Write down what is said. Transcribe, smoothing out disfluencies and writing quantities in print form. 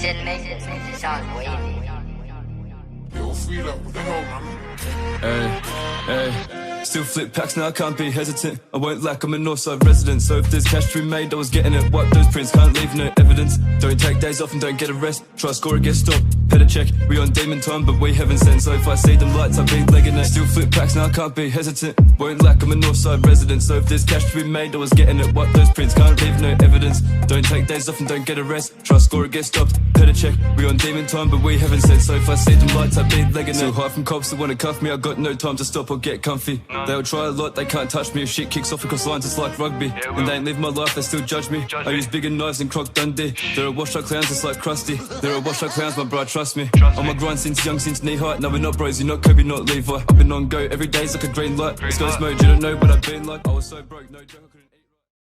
shouldn't make this. This sounds wavy. Yo, feel up. What the hell, man? Hey. Still flip packs, now I can't be hesitant. I won't lack, I'm a Northside resident. So if there's cash to be made, I was getting it. Wipe those prints, can't leave no evidence. Don't take days off and don't get a rest. Try score or get stopped, better check. We on demon time, but we haven't sent. So if I see them lights, I'll be legging it. Still flip packs, now I can't be hesitant. Won't lack, I'm a Northside resident. So if there's cash to be made, I was getting it. Wipe those prints, can't leave no evidence. Don't take days off and don't get a rest. Try score or get stopped, better check. We on demon time, but we haven't sent. So if I see them lights, I'll be legging it. So high from cops that wanna cuff me, I got no time to stop or get comfy. They'll try a lot, they can't touch me. If shit kicks off across lines, it's like rugby. And they ain't live my life, they still judge me. I use bigger knives than Croc Dundee. They're a washed up clowns, it's like Krusty. They're a washed up clowns, my bro, trust me. On my grind since young, since knee height. No, we're not bros, you're not Kobe, not Levi. I've been on go, every day's like a green light. It's got smoke, you don't know what I've been like. I was so broke, no joke.